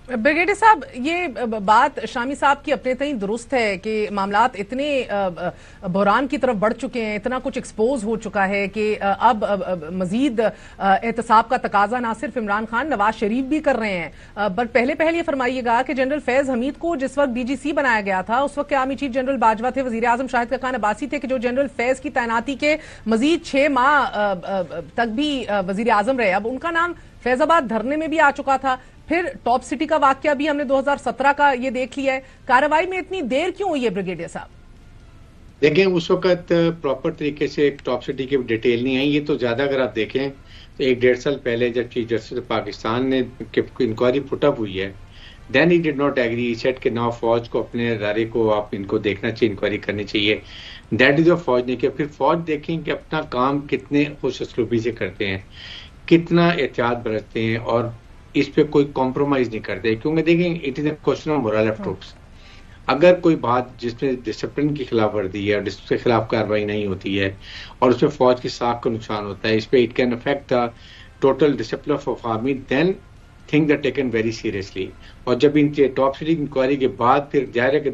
Brigadier साहब, ये बात शामी साहब की अपने तई दुरुस्त है कि मामलात इतने बहरान की तरफ बढ़ चुके हैं, इतना कुछ एक्सपोज हो चुका है कि अब मजीद एहतसाब का तकाजा ना सिर्फ इमरान खान, नवाज शरीफ भी कर रहे हैं। बट पहले ये फरमाइएगा कि जनरल फैज हमीद को जिस वक्त डीजीसी बनाया गया था उस वक्त आर्मी चीफ जनरल बाजवा थे, वजीर आजम शाहिद खान अब्बासी थे कि जो जनरल फैज की तैनाती के मजीद 6 माह तक भी वजीर आजम रहे। अब उनका नाम फैजाबाद धरने में भी आ चुका था। फिर टॉप सिटी का वाकया भी हमने 2017 का ये देख लिया है। कार्रवाई में इतनी देर क्यों हुई है ब्रिगेडियर साहब? देखें, उस वक्त प्रॉपर तरीके से टॉप सिटी की डिटेल नहीं आई। ये तो ज्यादा अगर आप देखें तो 1-1.5 साल पहले जब चीफ जस्टिस पाकिस्तान ने इंक्वायरी पुटअप हुई है, then he did not agree, सेट के ना फौज को अपने अदारे को आप इनको देखना चाहिए, इंक्वायरी करनी चाहिए। दैट इज फौज ने किया। फिर फौज देखें कि अपना काम कितने खुश असलूबी से करते हैं, कितना एहतियात बरतते हैं और इस पे कोई कॉम्प्रोमाइज नहीं करते। क्योंकि देखें, it is a question of moral of troops. अगर कोई बात जिसमें डिसिप्लिन की खिलाफ वर्दी है और उसके खिलाफ कार्रवाई नहीं होती है और उसमें फौज की साख को नुकसान होता है, इस पे it can affect the total discipline of army, then things are taken very seriously. और जब इन टॉप सिटी इंक्वायरी के बाद फिर जाहिर है कि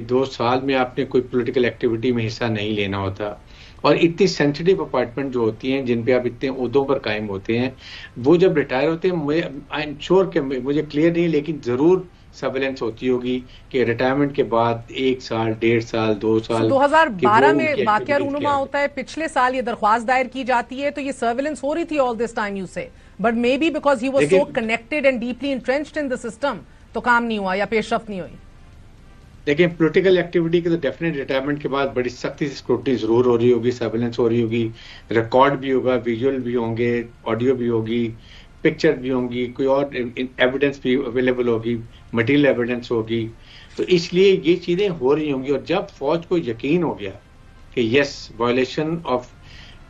2 साल में आपने कोई पॉलिटिकल एक्टिविटी में हिस्सा नहीं लेना होता और इतनी सेंसिटिव अपार्टमेंट जो होती हैं जिन पे आप इतने उहदों पर कायम होते हैं, वो जब रिटायर होते हैं, आई एम श्योर कि मुझे क्लियर नहीं लेकिन जरूर सर्वेलेंस होती होगी कि रिटायरमेंट के बाद 1 साल, 1.5 साल, 2 साल 2012 में वाकया रूनुमा होता है। पिछले साल ये दरख्वास्त दायर की जाती है तो ये सर्वेलेंस हो रही थी ऑल दिस टाइम, यू से, but may be because he was so connected and deeply entrenched in the system तो काम नहीं हुआ या पेशरफ्त नहीं हुई। देखिए, पॉलिटिकल एक्टिविटी के तो डेफिनेट रिटायरमेंट के बाद बड़ी सख्ती से स्क्रूटनी जरूर हो रही होगी, सर्वेलेंस हो रही होगी, रिकॉर्ड भी होगा, विजुअल भी होंगे, ऑडियो भी होगी, पिक्चर भी होंगी, कोई और एविडेंस भी अवेलेबल होगी, मटेरियल एविडेंस होगी। तो इसलिए ये चीजें हो रही होंगी। और जब फौज को यकीन हो गया कि यस वायलेशन ऑफ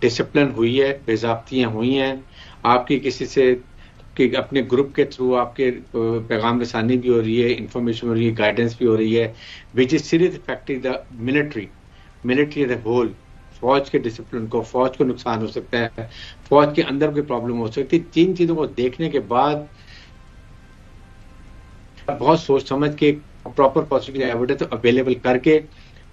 डिसिप्लिन हुई है, बेज़ाब्तियां हुई हैं, आपकी किसी से कि अपने ग्रुप के थ्रू आपके पैगाम रसानी भी हो रही है, इंफॉर्मेशन हो रही है, गाइडेंस भी हो रही है, which is serious affecting the military as a whole. फौज के डिसिप्लिन को, फौज को नुकसान हो सकता है, फौज के अंदर कोई प्रॉब्लम हो सकती है। 3 चीजों को देखने के बाद बहुत सोच समझ के प्रॉपर पॉसिबल एविडेंस अवेलेबल करके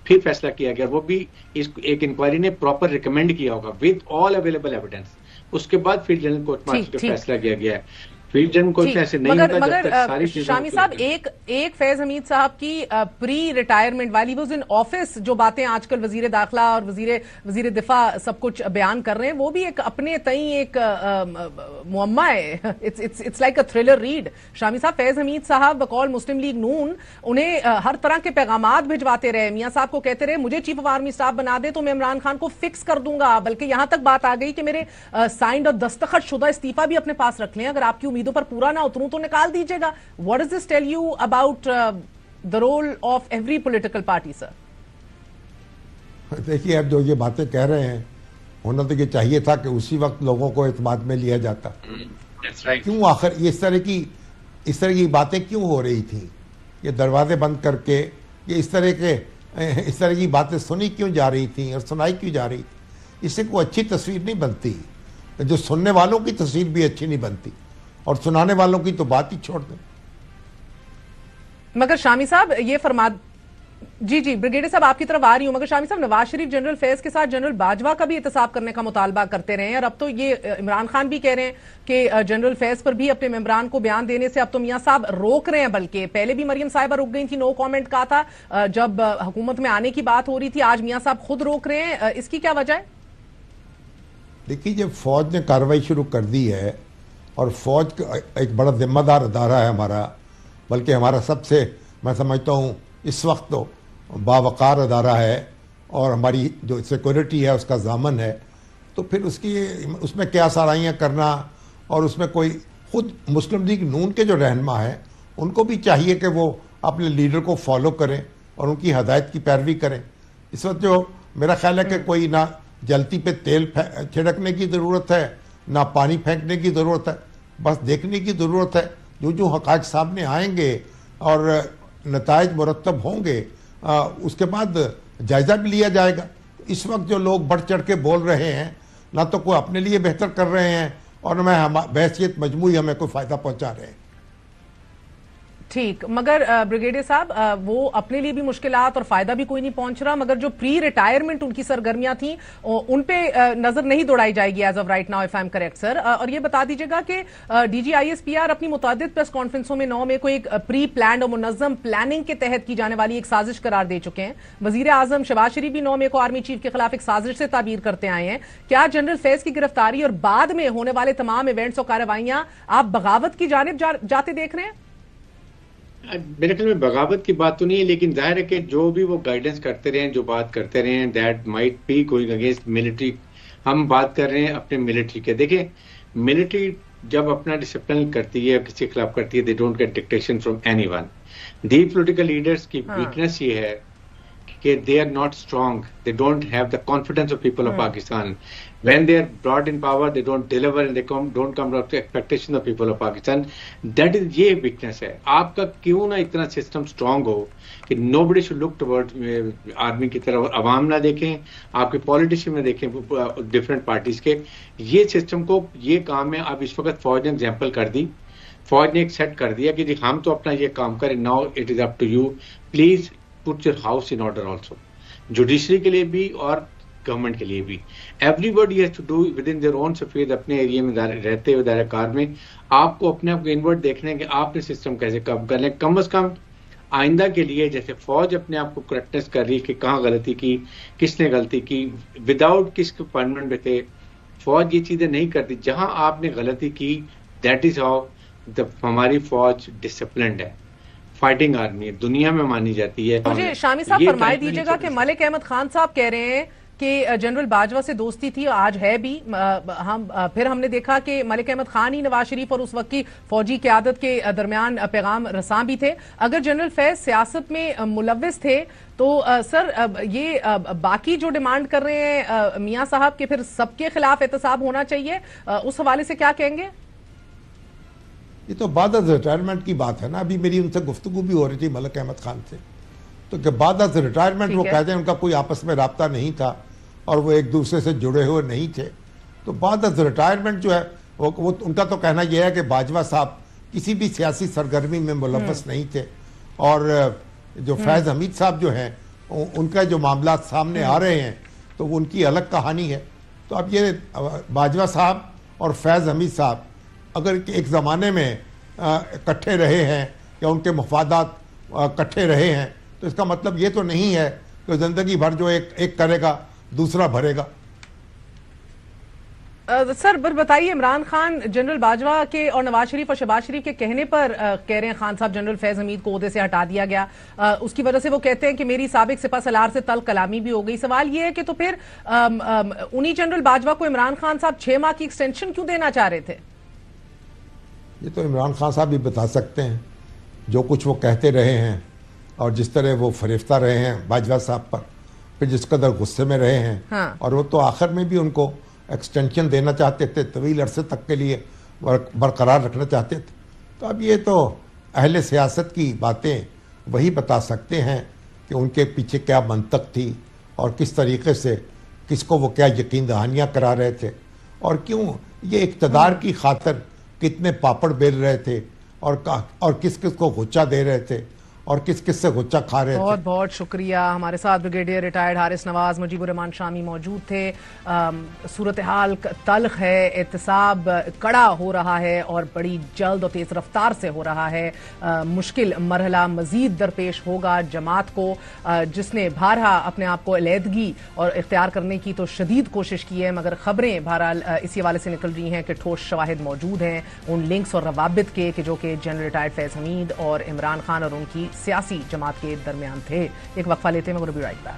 फिर फैसला किया गया। वो भी इस एक इंक्वायरी ने प्रॉपर रिकमेंड किया होगा विद ऑल अवेलेबल एविडेंस। उसके बाद फिर जनरल कोर्ट में फैसला किया गया है। फिर जनरल कोर्ट में ऐसे नहीं होता जब तक सारी चीजें। शामी साहब, एक फैज हमीद साहब की प्री रिटायरमेंट वाली वो इन ऑफिस जो बातें आजकल वजीर दाखिला और वजीर दिफा सब कुछ बयान कर रहे हैं, वो भी एक अपने तई एक मुअम्मा है। It's like a thriller read. Shami साहब, फैज हमीद साहब बकौल मुस्लिम लीग नून उन्हें हर तरह के पैगामात भिजवाते रहे, मियां साहब को कहते रहे मुझे चीफ ऑफ आर्मी स्टाफ बना दे तो मैं इमरान खान को फिक्स कर दूंगा, बल्कि यहां तक बात आ गई कि मेरे साइंड और दस्तखत शुदा इस्तीफा भी अपने पास रख लें, अगर आपकी उम्मीदों पर पूरा ना उतरूं तो निकाल दीजिएगा। What does this tell you about the role of every political party sir? देखिए, अब जो ये बातें कह रहे हैं, होना तो ये चाहिए था कि उसी वक्त लोगों को एतमाद में लिया जाता। क्यों आखिर ये इस तरह की बातें क्यों हो रही थी? ये दरवाजे बंद करके ये इस तरह की बातें सुनी क्यों जा रही थी और सुनाई क्यों जा रही थी? इससे कोई अच्छी तस्वीर नहीं बनती। जो सुनने वालों की तस्वीर भी अच्छी नहीं बनती और सुनाने वालों की तो बात ही छोड़ दें। मगर शामी साहब ये फरमा, जी ब्रिगेडियर साहब आपकी तरफ आ रही हूं, मगर शामी साहब नवाज शरीफ जनरल फैज के साथ जनरल बाजवा का भी एहतसाब करने का मुतालबा करते रहे हैं और अब तो ये इमरान खान भी कह रहे हैं कि जनरल फैज पर भी अपने मेंबरान को बयान देने से अब तो मियां साहब रोक रहे हैं। बल्कि पहले भी मरियम साहिबा रुक गई थी, नो कमेंट कहा था जब हुकूमत में आने की बात हो रही थी, आज मियां साहब खुद रोक रहे हैं, इसकी क्या वजह है? देखिए, जब फौज ने कार्रवाई शुरू कर दी है और फौज एक बड़ा जिम्मेदार अदारा है हमारा, बल्कि हमारा सबसे, मैं समझता हूँ इस वक्त तो बावकार अदारा है और हमारी जो सिक्योरिटी है उसका ज़ामन है, तो फिर उसमें क्या साराइयाँ करना और उसमें कोई खुद मुस्लिम लीग नून के जो रहनुमा हैं उनको भी चाहिए कि वो अपने लीडर को फॉलो करें और उनकी हदायत की पैरवी करें। इस वक्त जो मेरा ख्याल है कि कोई ना जलती पे तेल छिड़कने की ज़रूरत है, ना पानी फेंकने की ज़रूरत है, बस देखने की ज़रूरत है। जो हक़ाइक़ सामने आएंगे और नताइज मुरतब होंगे, उसके बाद जायज़ा भी लिया जाएगा। इस वक्त जो लोग बढ़ चढ़ के बोल रहे हैं, ना तो कोई अपने लिए बेहतर कर रहे हैं और मैं बहसियत मजमूई हमें कोई फ़ायदा पहुंचा रहे हैं। ٹھیک، مگر بریگیڈیئر صاحب وہ اپنے لیے بھی مشکلات اور فائدہ بھی کوئی نہیں پہنچ رہا، مگر جو پری ریٹائرمنٹ ان کی سرگرمیاں تھیں ان پہ نظر نہیں دوڑائی جائے گی as of right now, if I am correct sir. اور یہ بتا دیجیے گا کہ D G I S P R اپنی متعدد پریس کانفرنسوں میں 9 میں کوئی ایک پری پلانڈ اور منظم پلاننگ کے تحت کی جانے والی ایک سازش قرار دے چکے ہیں. وزیر اعظم شہباز شریف بھی 9 میں کو آرمی چیف کے خلاف ایک سازش سے تعبیر کرتے آئے ہیں. کیا جنرل فیض کی گرفتاری اور بعد میں ہونے والے تمام ایونٹس اور کارروائیاں آپ بغاوت کی جانب جاتے دیکھ رہے ہیں؟ میرے خیال میں بغاوت کی بات تو نہیں ہے، لیکن ظاہر ہے کہ جو بھی وہ گائیڈنس کرتے رہے ہیں، جو بات کرتے رہے ہیں، that might be going against military. ہم بات کر رہے ہیں اپنے ملٹری کے. دیکھیں ملٹری جب اپنا ڈسپلن کرتی ہے کسی کے خلاف کرتی ہے، they don't get dictation from anyone. The political leaders کی ویکنس یہ ہے کہ they are not strong, they don't have the confidence of people of Pakistan. When they are brought in power, they don't deliver and they don't come up to expectation of people of Pakistan. That is یہ weakness ہے. آپ کا کیوں نہ اتنا system strong ہو کہ nobody should look towards army کی طرف، عوام نہ دیکھیں، آپ کے پالیٹیشین میں دیکھیں ڈفرینٹ پارٹیز کے. یہ سسٹم کو یہ کام ہے. اب اس وقت فوج نے ایگزامپل کر دی، فوج نے ایک سیٹ کر دیا کہ جی ہم تو اپنا یہ کام کریں. Now it is up to you, please put your house in order also. Judiciary کے لیے بھی اور گورنمنٹ کے لیے بھی. Everybody has to do within their own sphere. اپنے ایریا میں رہتے ہوئے دائرہ کار میں آپ کو اپنے آپ کو انورٹ دیکھنا ہے کہ آپ نے سسٹم کیسے کام کر لیں. کم از کم آئندہ کے لیے جیسے فوج اپنے آپ کو کریکٹنس کر رہی کہ کہاں غلطی کی، کس نے غلطی کی، وداؤٹ کس کے اپوائنٹمنٹ میں تھے، فوج یہ چیزیں نہیں کرتی. جہاں آپ نے غلطی کی، دیٹ از ہاؤ ہماری فوج ڈسپلنڈ ہے. فائٹنگ آرمی ہے، دنیا میں مانی جاتی ہے. مجھے شامی صاحب فرمائے دیجیے گا کہ ملک احمد خان صاحب کہہ رہے ہیں کہ جنرل باجوہ سے دوستی تھی، آج ہے بھی. پھر ہم نے دیکھا کہ ملک احمد خان ہی نواز شریف اور اس وقت کی فوجی قیادت کے درمیان پیغام رساں بھی تھے. اگر جنرل فیض سیاست میں ملوث تھے تو سر یہ باقی جو ڈیمانڈ کر رہے ہیں میاں صاحب کے پھر سب کے خلاف احتساب ہونا چاہیے، اس حوالے سے کیا کہیں گے؟ یہ تو بعد از ریٹائرمنٹ کی بات ہے نا. ابھی میری ان سے گفتگو بھی ہو رہی تھی ملک احمد خان سے، تو کہ بعد از ریٹائرمنٹ وہ کہتے ہیں ان کا کوئی آپس میں رابطہ نہیں تھا اور وہ ایک دوسرے سے جڑے ہوئے نہیں تھے. تو بعد از ریٹائرمنٹ جو ہے وہ ان کا تو کہنا یہ ہے کہ باجوہ صاحب کسی بھی سیاسی سرگرمی میں ملوث نہیں تھے. اور جو فیض حمید صاحب جو ہیں ان کا جو معاملات سامنے آ رہے ہیں تو ان کی الگ کہانی ہے. تو اب یہ باجوہ صاحب اور فیض حمید صاحب اگر ایک زمانے میں اکٹھے رہے ہیں یا ان کے مفادات اکٹھے رہے ہیں تو اس کا مطلب یہ تو نہیں ہے کہ زندگی بھر جو ایک کرے گا دوسرا بھرے گا. سر بتائیے، عمران خان جنرل باجوہ کے اور نواز شریف اور شہباز شریف کے کہنے پر کہہ رہے ہیں خان صاحب جنرل فیض حمید کو عہدے سے ہٹا دیا گیا، اس کی وجہ سے وہ کہتے ہیں کہ میری سابق سپہ سالار سے تلخ کلامی بھی ہو گئی. سوال یہ ہے کہ تو پھر انہی جنرل باجوہ کو عمران خان صاحب 6 ماہ کی ایکسٹینشن کیوں دینا چاہ رہے تھے؟ یہ تو عمران خان صاحب بھی بتا سکتے ہیں. جو کچھ وہ کہتے رہے ہیں اور جس طرح وہ فریفتہ رہے ہیں باجوہ صاحب پر، پھر جس قدر غصے میں رہے ہیں، اور وہ تو آخر میں بھی ان کو ایکسٹینشن دینا چاہتے تھے، طویل عرصے تک کے لیے برقرار رکھنا چاہتے تھے. تو اب یہ تو اہل سیاست کی باتیں وہی بتا سکتے ہیں کہ ان کے پیچھے کیا منطق تھی اور کس طریقے سے کس کو وہ کیا یقین دہانیاں کرا رہے تھے اور کیوں یہ اقتدار کی خاطر کتنے پاپڑ بیل رہے تھے اور کس کس کو غچہ دے رہے تھے اور کس کس سے غچہ کھا رہے تھے. بہت بہت شکریہ. ہمارے ساتھ بریگیڈیئر ریٹائرڈ حارث نواز مجیب الرحمان شامی موجود تھے. صورتحال تلخ ہے، احتساب کڑا ہو رہا ہے اور بڑی جلد اور تیز رفتار سے ہو رہا ہے. مشکل مرحلہ مزید درپیش ہوگا جماعت کو، جس نے بہرحال اپنے آپ کو علیحدگی اور اختیار کرنے کی تو شدید کوشش کی ہے، مگر خبریں بہرحال اسی حوالے سے نکل رہی ہیں کہ ٹھوس شواہد موجود ہیں ان لنکس اور روابط کے کہ جو کہ جنرل ریٹائرڈ فیض حمید اور عمران خان اور ان کی سیاسی جماعت کے درمیان تھے. ایک وقفہ لیتے ہیں، مگر بی رائٹ بیک.